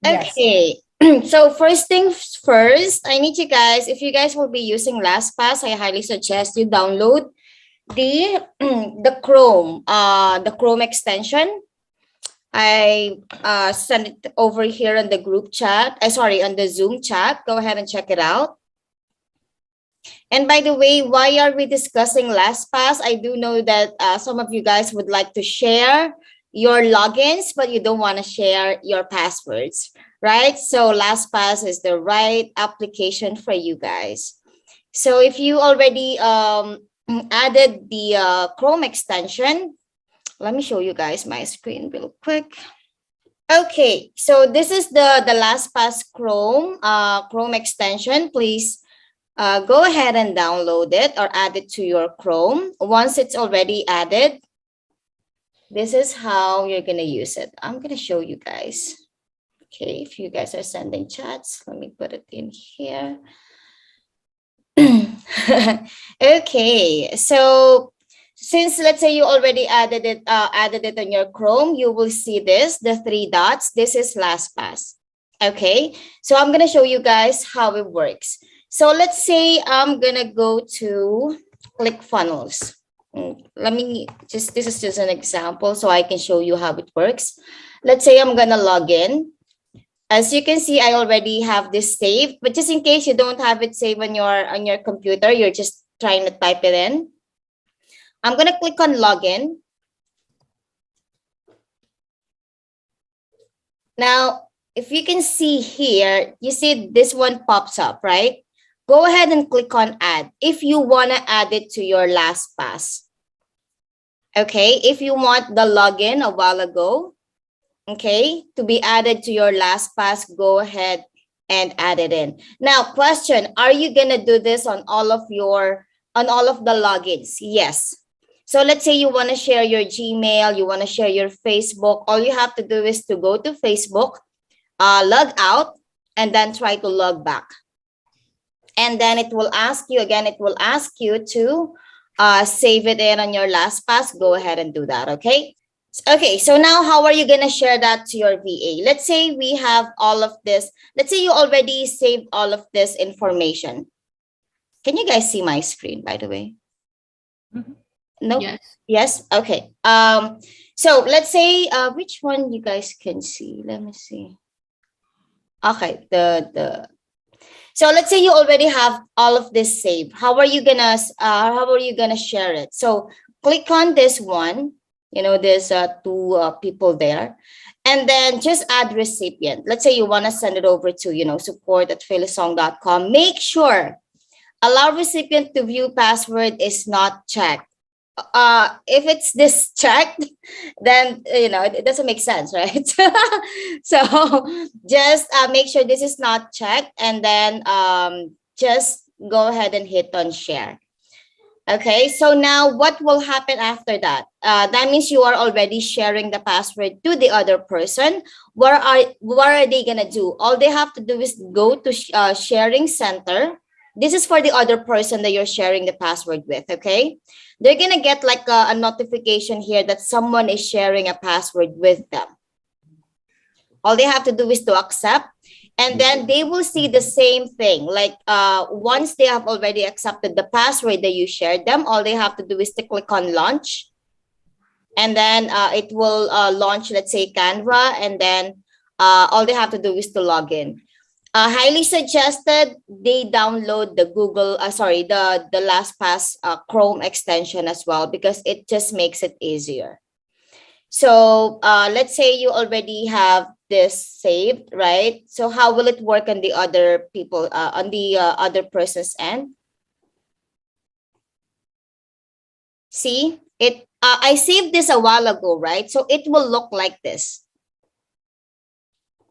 Yes. Okay. So first things first, I need you guys, if you guys will be using LastPass, I highly suggest you download the the Chrome extension. I sent it over here on the group chat. Sorry, on the Zoom chat. Go ahead and check it out. And by the way, why are we discussing LastPass? I do know that some of you guys would like to share your logins, but you don't want to share your passwords, right? So LastPass is the right application for you guys. So if you already added the Chrome extension, let me show you guys my screen real quick. Okay, so this is the LastPass Chrome extension. Please go ahead and download it or add it to your Chrome. Once it's already added, this is how you're gonna use it. I'm gonna show you guys. Okay, if you guys are sending chats, let me put it in here. Okay, so since let's say you already added it on your Chrome, you will see the three dots. This is LastPass. Okay, so I'm gonna show you guys how it works. So let's say I'm gonna go to ClickFunnels. Let me just, this is just an example so I can show you how it works. Let's say I'm gonna log in. As you can see, I already have this saved, but just in case you don't have it saved on your computer, you're just trying to type it in. I'm gonna click on login. Now, if you can see here, you see this one pops up, right? Go ahead and click on add if you wanna add it to your LastPass. Okay, if you want the login a while ago, okay, to be added to your LastPass, go ahead and add it in. Now, question, are you gonna do this on all of the logins? Yes. So let's say you want to share your Gmail, you want to share your Facebook. All you have to do is to go to Facebook, log out, and then try to log back. And then it will ask you again, it will ask you to save it in on your LastPass. Go ahead and do that, okay? Okay, so now how are you going to share that to your VA? Let's say we have all of this. Let's say you already saved all of this information. Can you guys see my screen, by the way? Mhm. No? Yes. Yes? Okay. So let's say which one you guys can see. Let me see. Okay, so let's say you already have all of this saved. How are you gonna share it? So click on this one. You know, there's two people there. And then just add recipient. Let's say you want to send it over to, support@phyllisong.com. Make sure allow recipient to view password is not checked. If it's this checked, then it doesn't make sense, right? So just make sure this is not checked, and then just go ahead and hit on share. Okay, so now what will happen after that? That means you are already sharing the password to the other person. What are they gonna do? All they have to do is go to sharing center. This is for the other person that you're sharing the password with. Okay, they're gonna get like a notification here that someone is sharing a password with them. All they have to do is to accept, and then they will see the same thing. Like once they have already accepted the password that you shared them, all they have to do is to click on launch, and then it will launch, let's say, Canva, and then all they have to do is to log in. Highly suggested they download the the LastPass Chrome extension as well, because it just makes it easier. So let's say you already have this saved, right? So how will it work on the other people, on the other person's end? See, I saved this a while ago, right? So it will look like this.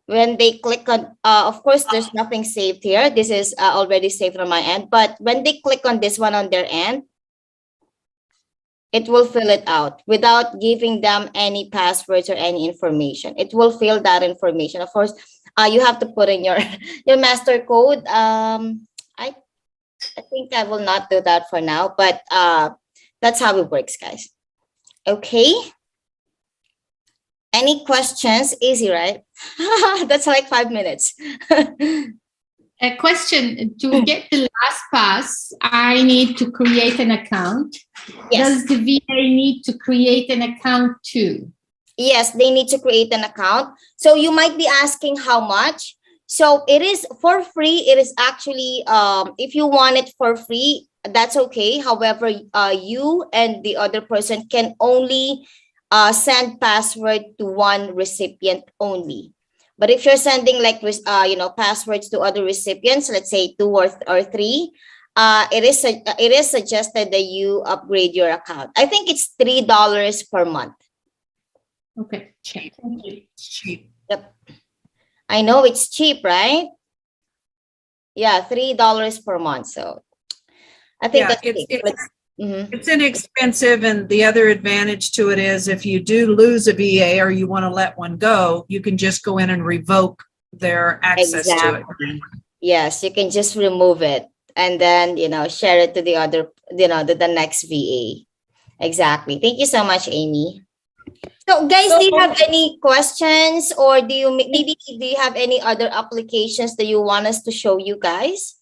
When they click on, of course, there's nothing saved here. This is already saved on my end. But when they click on this one on their end, it will fill it out without giving them any passwords or any information. It will fill that information. Of course, you have to put in your your master code. I think I will not do that for now, but that's how it works, guys. Okay. Any questions? Easy, right? That's like 5 minutes. A question, to get the last pass, I need to create an account. Yes. Does the VA need to create an account too? Yes, they need to create an account. So you might be asking how much. So it is for free. It is actually if you want it for free, that's okay. However, you and the other person can only send password to one recipient only. But if you're sending like passwords to other recipients, let's say two or three, it is suggested that you upgrade your account. I think it's $3 per month. Okay, check. Thank you. Cheap. Yep. I know it's cheap, right? Yeah, $3 per month. So I think Yeah, that's cheap. it's inexpensive, and the other advantage to it is if you do lose a VA or you want to let one go, you can just go in and revoke their access to it. Exactly. Yes, you can just remove it and then share it to the other, the next VA. Exactly. Thank you so much, Amy. So guys, do you have any questions, or do you have any other applications that you want us to show you guys?